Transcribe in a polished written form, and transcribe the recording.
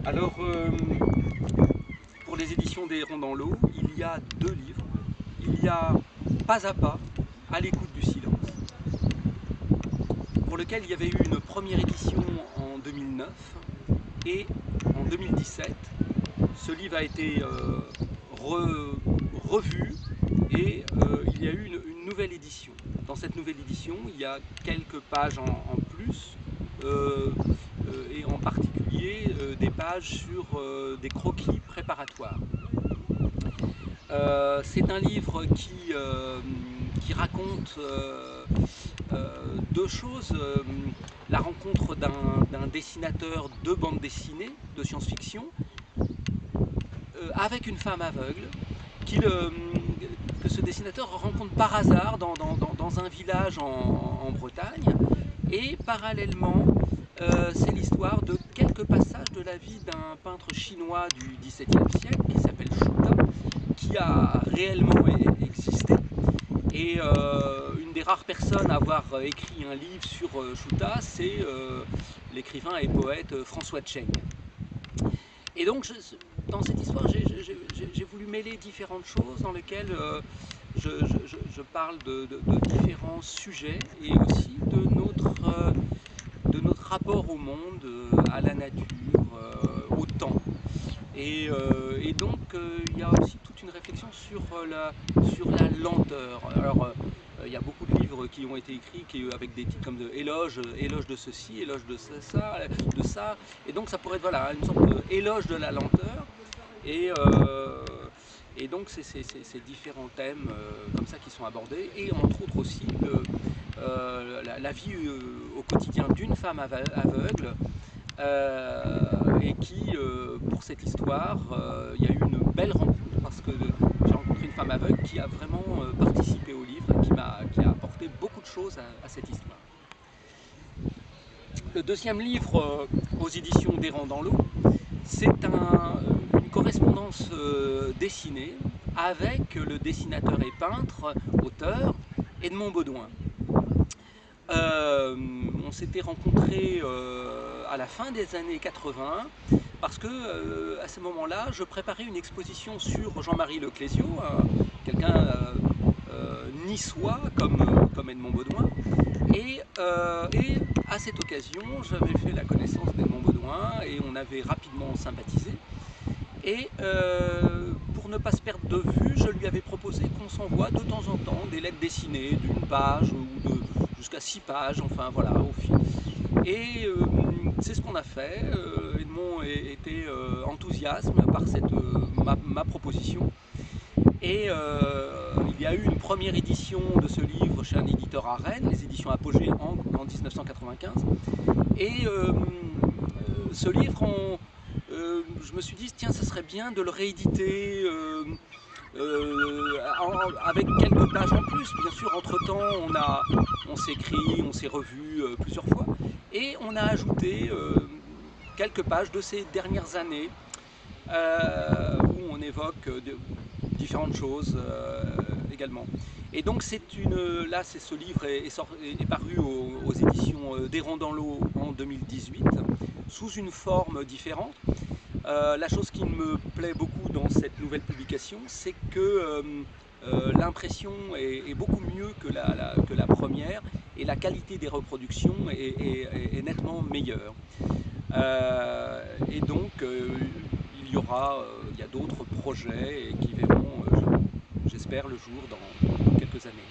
Alors, pour les éditions des Ronds dans l'eau, il y a deux livres. Il y a Pas à l'écoute du silence, pour lequel il y avait eu une première édition en 2009 et en 2017. Ce livre a été revu et il y a eu une nouvelle édition. Dans cette nouvelle édition, il y a quelques pages en plus et en particulier des pages sur des croquis préparatoires. C'est un livre qui raconte deux choses. La rencontre d'un dessinateur de bande dessinée, de science-fiction, avec une femme aveugle, que ce dessinateur rencontre par hasard dans un village en Bretagne. Et parallèlement, c'est l'histoire de quelques passages de la vie d'un peintre chinois du XVIIe siècle qui s'appelle Shuta, qui a réellement existé. Et une des rares personnes à avoir écrit un livre sur Shuta, c'est l'écrivain et poète François Tcheng. Et donc, dans cette histoire, j'ai voulu mêler différentes choses dans lesquelles je parle de différents sujets et aussi de notre rapport au monde, à la nature, au temps. Et donc, il y a aussi toute une réflexion sur la lenteur. Alors, il y a beaucoup de livres qui ont été écrits avec des titres comme éloge de ceci, éloge de ça. Et donc, ça pourrait être voilà, une sorte d'éloge de la lenteur. Et donc, c'est ces différents thèmes comme ça qui sont abordés. Et entre autres aussi la vie au quotidien d'une femme aveugle. Et qui, pour cette histoire, il y a eu une belle rencontre parce que j'ai rencontré une femme aveugle qui a vraiment participé au livre et qui a apporté beaucoup de choses à cette histoire. Le deuxième livre aux éditions des Rangs dans l'eau, c'est une correspondance dessinée avec le dessinateur et peintre, auteur Edmond Baudouin. On s'était rencontrés à la fin des années 80 parce que à ce moment-là, je préparais une exposition sur Jean-Marie Leclésio, quelqu'un niçois comme Edmond Baudouin. Et à cette occasion, j'avais fait la connaissance d'Edmond Baudouin et on avait rapidement sympathisé. Et pour ne pas se perdre de vue, je lui avais proposé qu'on s'envoie de temps en temps des lettres dessinées d'une page ou jusqu'à 6 pages, enfin voilà, au fil. Et c'est ce qu'on a fait. Edmond était enthousiaste par ma proposition. Et il y a eu une première édition de ce livre chez un éditeur à Rennes, les éditions Apogée en 1995. Et ce livre, je me suis dit, tiens, ça serait bien de le rééditer avec quelques pages en plus. Bien sûr, entre-temps, on s'écrit, on s'est revu plusieurs fois. Et on a ajouté quelques pages de ces dernières années où on évoque différentes choses également. Et donc là, ce livre est paru aux éditions des Rangs dans l'eau en 2018, sous une forme différente. La chose qui me plaît beaucoup dans cette nouvelle publication, c'est que l'impression est beaucoup mieux que la première et la qualité des reproductions est nettement meilleure. Et donc, il y a d'autres projets qui verront, j'espère, le jour dans quelques années.